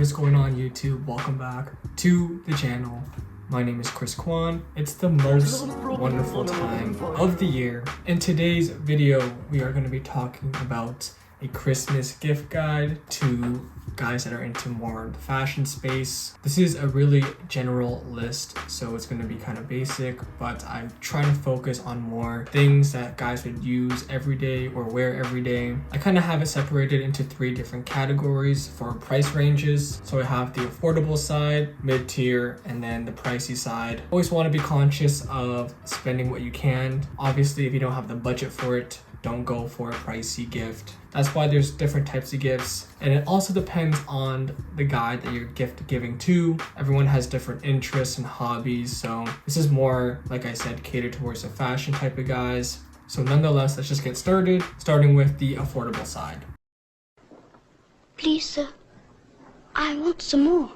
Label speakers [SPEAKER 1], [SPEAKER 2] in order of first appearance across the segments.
[SPEAKER 1] What is going on YouTube? Welcome back to the channel. My name is Chris Kwan. It's the most wonderful time of the year. In today's video, we are going to be talking about a Christmas gift guide to guys that are into more the fashion space. This is a really general list, so it's going to be kind of basic, but I'm trying to focus on more things that guys would use every day or wear every day. I kind of have it separated into 3 different categories for price ranges. So I have the affordable side, mid-tier, and then the pricey side. Always want to be conscious of spending what you can. Obviously, if you don't have the budget for it, don't go for a pricey gift. That's why there's different types of gifts. And it also depends on the guy that you're gift giving to. Everyone has different interests and hobbies. So this is more, like I said, catered towards the fashion type of guys. So nonetheless, let's just get started, starting with the affordable side.
[SPEAKER 2] Please, sir, I want some more.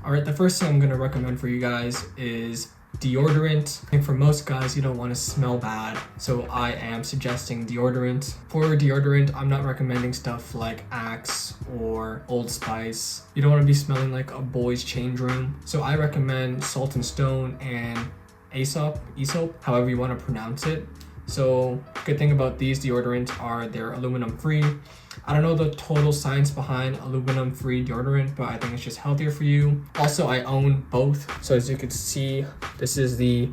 [SPEAKER 1] All right, the first thing I'm gonna recommend for you guys is deodorant. I think for most guys, you don't want to smell bad, so I am suggesting deodorant. For deodorant, I'm not recommending stuff like Axe or Old Spice. You don't want to be smelling like a boy's change room, so I recommend Salt and Stone and Aesop, however you want to pronounce it. So good thing about these deodorants are they're aluminum free. I don't know the total science behind aluminum free deodorant, but I think it's just healthier for you. Also, I own both. So as you can see, this is the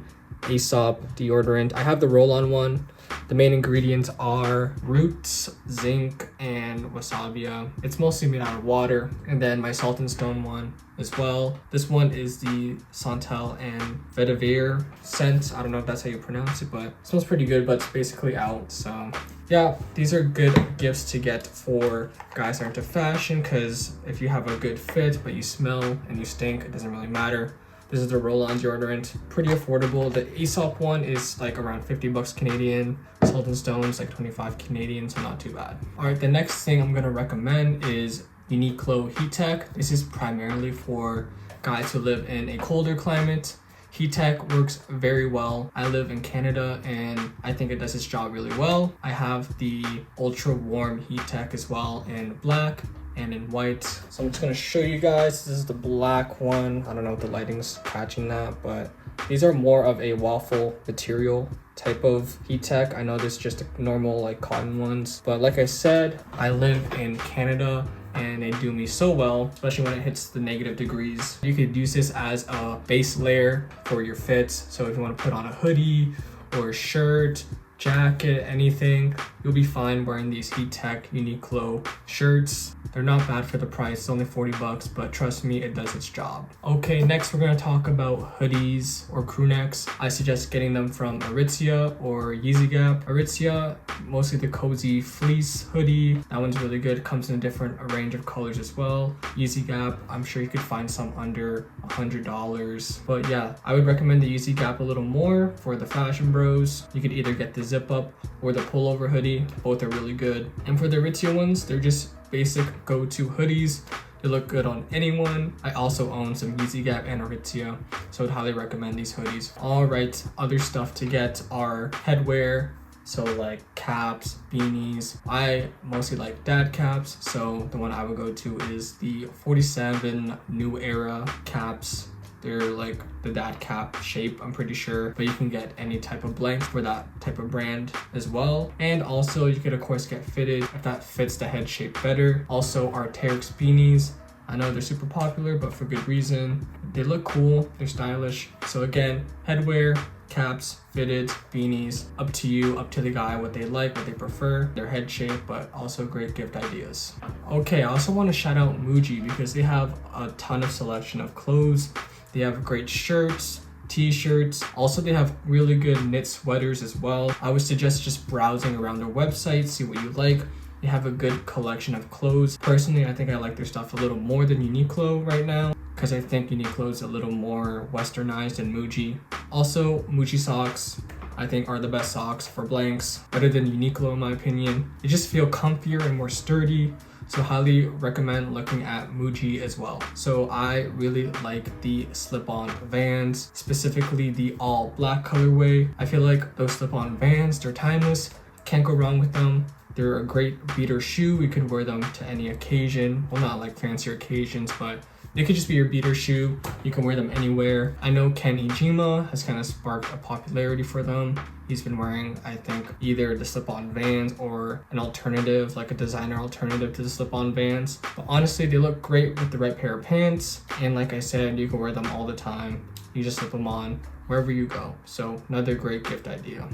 [SPEAKER 1] Aesop deodorant. I have the roll-on one. The main ingredients are roots, zinc, and wasabia. It's mostly made out of water. And then my Salt and Stone one as well. This one is the Santal and Vetiver scent. I don't know if that's how you pronounce it, but it smells pretty good, but it's basically out. So yeah, these are good gifts to get for guys that are into fashion, because if you have a good fit, but you smell and you stink, it doesn't really matter. This is the roll-on deodorant, pretty affordable. The Aesop one is like around 50 bucks Canadian. Salt and Stone's like 25 Canadian, so not too bad. All right, the next thing I'm gonna recommend is Uniqlo Heat Tech. This is primarily for guys who live in a colder climate. Heat Tech works very well. I live in Canada and I think it does its job really well. I have the ultra warm Heat Tech as well in black and in white. So I'm just gonna show you guys. This is the black one. I don't know if the lighting's catching that, but these are more of a waffle material type of Heat Tech. I know this is just a normal like cotton ones, but like I said, I live in Canada and they do me so well, especially when it hits the negative degrees. You could use this as a base layer for your fits. So if you want to put on a hoodie or a shirt, jacket, anything, you'll be fine wearing these Heat Tech Uniqlo shirts. They're not bad for the price. It's only 40 bucks, but trust me, it does its job. Okay, next we're gonna talk about hoodies or crew necks. I suggest getting them from Aritzia or Yeezy Gap. Aritzia, mostly the cozy fleece hoodie. That one's really good. Comes in a different range of colors as well. Yeezy Gap, I'm sure you could find some under $100. But yeah, I would recommend the Yeezy Gap a little more for the fashion bros. You could either get the zip up or the pullover hoodie. Both are really good. And for the Aritzia ones, they're just basic go-to hoodies. They look good on anyone. I also own some Yeezy Gap and Aritzia, so I'd highly recommend these hoodies. All right, other stuff to get are headwear. So like caps, beanies. I mostly like dad caps, so the one I would go to is the 47 New Era caps. They're like the dad cap shape, I'm pretty sure, but you can get any type of blank for that type of brand as well. And also you could of course get fitted if that fits the head shape better. Also Arc'teryx beanies. I know they're super popular, but for good reason. They look cool, they're stylish. So again, headwear, caps, fitted, beanies, up to you, up to the guy, what they like, what they prefer, their head shape, but also great gift ideas. Okay, I also want to shout out Muji because they have a ton of selection of clothes. They have great shirts, t-shirts. Also, they have really good knit sweaters as well. I would suggest just browsing around their website, see what you like. They have a good collection of clothes. Personally, I think I like their stuff a little more than Uniqlo right now, because I think Uniqlo is a little more westernized than Muji. Also, Muji socks, I think, are the best socks for blanks, better than Uniqlo in my opinion. They just feel comfier and more sturdy. So highly recommend looking at Muji as well. So I really like the slip-on Vans, specifically the all black colorway. I feel like those slip-on Vans, they're timeless. Can't go wrong with them. They're a great beater shoe. You could wear them to any occasion. Well, not like fancier occasions, but they could just be your beater shoe. You can wear them anywhere. I know Ken Ijima has kind of sparked a popularity for them. He's been wearing, I think, either the slip-on Vans or an alternative, like a designer alternative to the slip-on Vans. But honestly, they look great with the right pair of pants. And like I said, you can wear them all the time. You just slip them on wherever you go. So another great gift idea.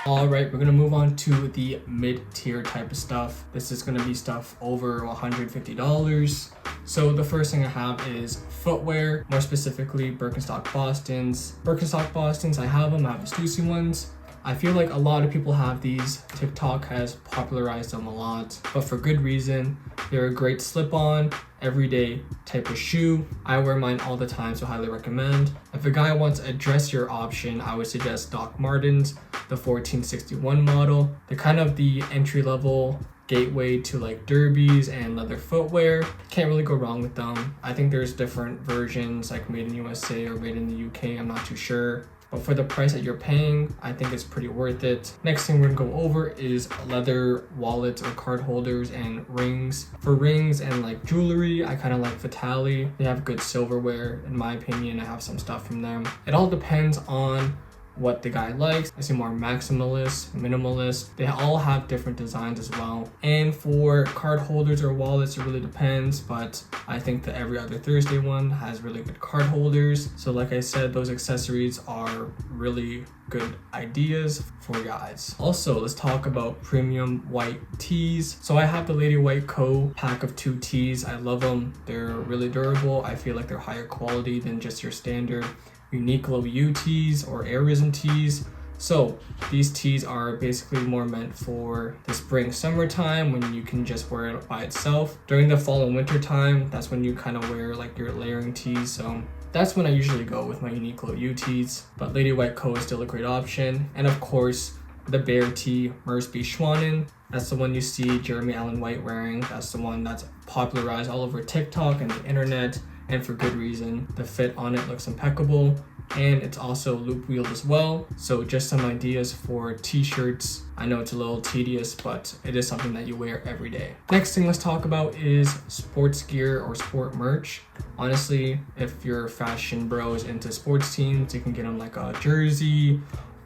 [SPEAKER 1] Alright, we're gonna move on to the mid-tier type of stuff. This is gonna be stuff over $150. So the first thing I have is footwear, more specifically Birkenstock Bostons. Birkenstock Bostons, I have them, I have the Stussy ones. I feel like a lot of people have these. TikTok has popularized them a lot, but for good reason. They're a great slip-on, everyday type of shoe. I wear mine all the time, so highly recommend. If a guy wants a dressier option, I would suggest Doc Martens, the 1461 model. They're kind of the entry-level gateway to like derbies and leather footwear. Can't really go wrong with them. I think there's different versions like made in USA or made in the UK, I'm not too sure. But for the price that you're paying, I think it's pretty worth it. Next thing we're gonna go over is leather wallets or card holders and rings. For rings and like jewelry, I kind of like Vitali. They have good silverware, in my opinion. I have some stuff from them. It all depends on what the guy likes. I see more maximalist, minimalist. They all have different designs as well. And for card holders or wallets, it really depends, but I think the Every Other Thursday one has really good card holders. So like I said, those accessories are really good ideas for guys. Also, let's talk about premium white tees. So I have the Lady White Co. pack of 2 tees. I love them. They're really durable. I feel like they're higher quality than just your standard Uniqlo U tees or Airism tees. So these tees are basically more meant for the spring summertime when you can just wear it by itself. During the fall and winter time, that's when you kind of wear like your layering tees. So that's when I usually go with my Uniqlo U tees. But Lady White Co is still a great option. And of course, the Bear tee, Mersby Schwanen. That's the one you see Jeremy Allen White wearing. That's the one that's popularized all over TikTok and the internet, and for good reason. The fit on it looks impeccable, and it's also loop wheeled as well. So just some ideas for t-shirts. I know it's a little tedious, but it is something that you wear every day. Next thing let's talk about is sports gear or sport merch. Honestly, if you're fashion bros into sports teams, you can get them like a jersey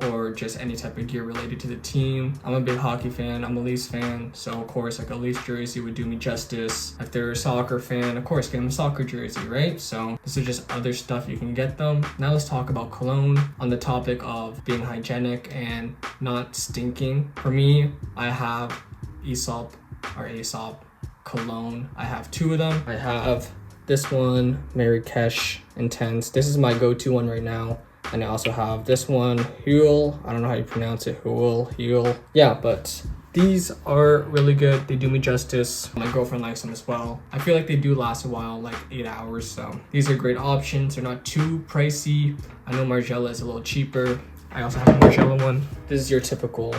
[SPEAKER 1] or just any type of gear related to the team. I'm a big hockey fan, I'm a Leafs fan, so of course like a Leafs jersey would do me justice. If they're a soccer fan, of course get them a soccer jersey, right? So this is just other stuff you can get them. Now let's talk about cologne on the topic of being hygienic and not stinking. For me, I have Aesop cologne. I have 2 of them. I have this one, Mary Kesh Intense. This is my go-to one right now. And I also have this one, Huel. I don't know how you pronounce it, Huel. Yeah, but these are really good. They do me justice. My girlfriend likes them as well. I feel like they do last a while, like 8 hours. So these are great options. They're not too pricey. I know Margiela is a little cheaper. I also have a Margiela one. This is your typical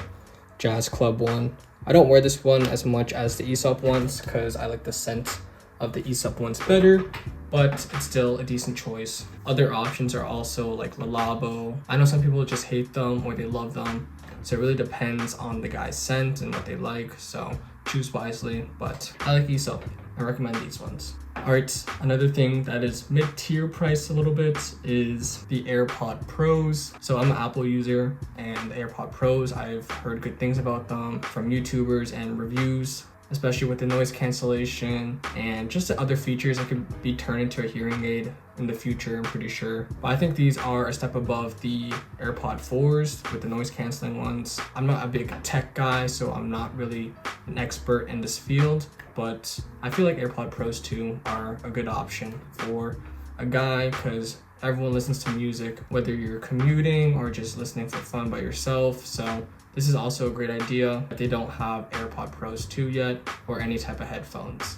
[SPEAKER 1] jazz club one. I don't wear this one as much as the Aesop ones because I like the scent of the Aesop ones better, but it's still a decent choice. Other options are also like Le Labo. I know some people just hate them or they love them, so it really depends on the guy's scent and what they like, so choose wisely. But I like Aesop. I recommend these ones. Alright, another thing that is mid-tier price a little bit is the AirPod Pros. So I'm an Apple user, and the AirPod Pros, I've heard good things about them from YouTubers and reviews, especially with the noise cancellation and just the other features that could be turned into a hearing aid in the future, I'm pretty sure. But I think these are a step above the AirPod 4s with the noise canceling ones. I'm not a big tech guy, so I'm not really an expert in this field, but I feel like AirPod Pros 2 are a good option for a guy because everyone listens to music, whether you're commuting or just listening for fun by yourself. So this is also a great idea, but they don't have AirPod Pros 2 yet or any type of headphones.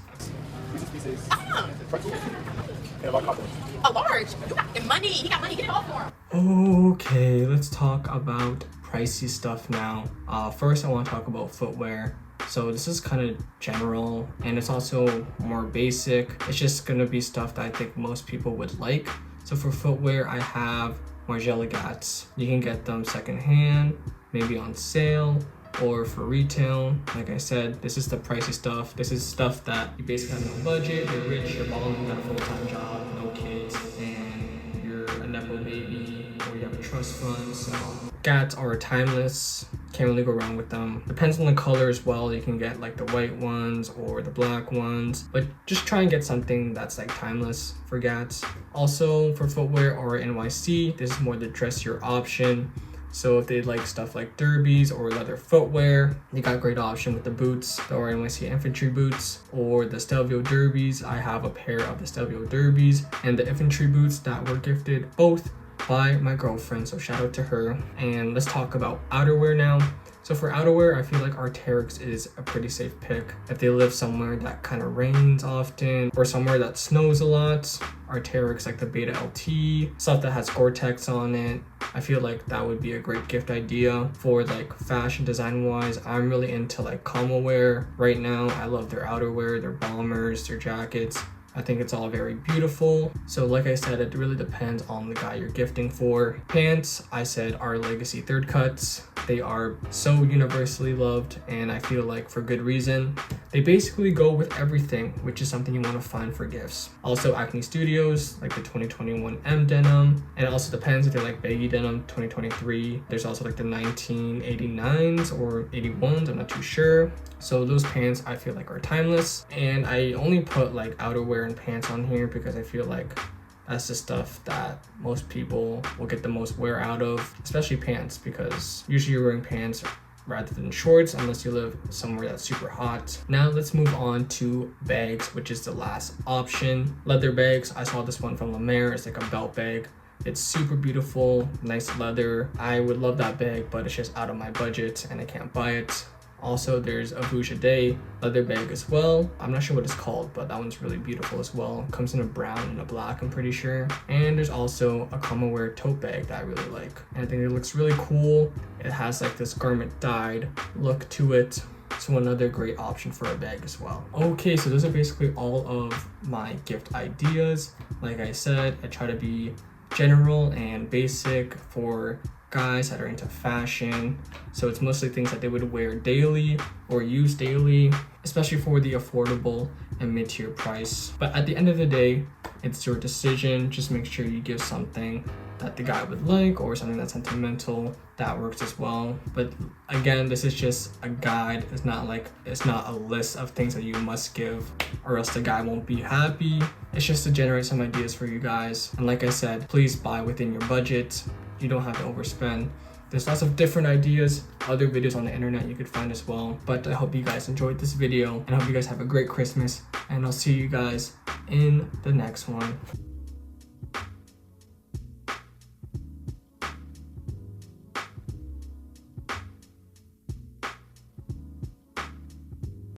[SPEAKER 2] A large. You got money. He got money. Get it all for him.
[SPEAKER 1] Okay, let's talk about pricey stuff now. First, I want to talk about footwear. So this is kind of general and it's also more basic. It's just gonna be stuff that I think most people would like. So for footwear, I have Margiela Gats. You can get them secondhand. maybe on sale or for retail. Like I said, this is the pricey stuff. This is stuff that you basically have no budget, you're rich, you're balling, you got a full-time job, no kids, and you're a nepo baby, or you have a trust fund. So gats are timeless, can't really go wrong with them. Depends on the color as well. You can get like the white ones or the black ones, but just try and get something that's like timeless for gats. Also for footwear or NYC, this is more the dressier option. So if they like stuff like derbies or leather footwear, they got a great option with the boots, the NYC infantry boots or the Stelvio derbies. I have a pair of the Stelvio derbies and the infantry boots that were gifted both by my girlfriend, so shout out to her. And let's talk about outerwear now. So for outerwear, I feel like Arc'teryx is a pretty safe pick. If they live somewhere that kind of rains often or somewhere that snows a lot, Arc'teryx like the Beta LT, stuff that has Gore-Tex on it, I feel like that would be a great gift idea. For like fashion design wise, I'm really into like camo wear right now. I love their outerwear, their bombers, their jackets. I think it's all very beautiful. So like I said, it really depends on the guy you're gifting for. Pants, I said, are Legacy third cuts. They are so universally loved, and I feel like for good reason. They basically go with everything, which is something you want to find for gifts. Also Acne Studios, like the 2021 M denim. And it also depends if you like baggy denim 2023. There's also like the 1989s or 81s, I'm not too sure. So those pants I feel like are timeless. And I only put like outerwear and pants on here because I feel like that's the stuff that most people will get the most wear out of, especially pants, because usually you're wearing pants rather than shorts unless you live somewhere that's super hot. Now let's move on to bags, which is the last option. Leather bags, I saw this one from La Mer. It's like a belt bag. It's super beautiful, nice leather. I would love that bag, but it's just out of my budget and I can't buy it. Also, there's a Vuja Day leather bag as well. I'm not sure what it's called, but that one's really beautiful as well. Comes in a brown and a black, I'm pretty sure. And there's also a camo wear tote bag that I really like. And I think it looks really cool. It has like this garment dyed look to it. So another great option for a bag as well. Okay, so those are basically all of my gift ideas. Like I said, I try to be general and basic for guys that are into fashion, so it's mostly things that they would wear daily or use daily, especially for the affordable and mid-tier price. But at the end of the day, it's your decision. Just make sure you give something that the guy would like or something that's sentimental. That works as well. But again, this is just a guide. It's not a list of things that you must give or else the guy won't be happy. It's just to generate some ideas for you guys. And like I said, please buy within your budget. You don't have to overspend. There's lots of different ideas, other videos on the internet you could find as well. But I hope you guys enjoyed this video and I hope you guys have a great Christmas, and I'll see you guys in the next one.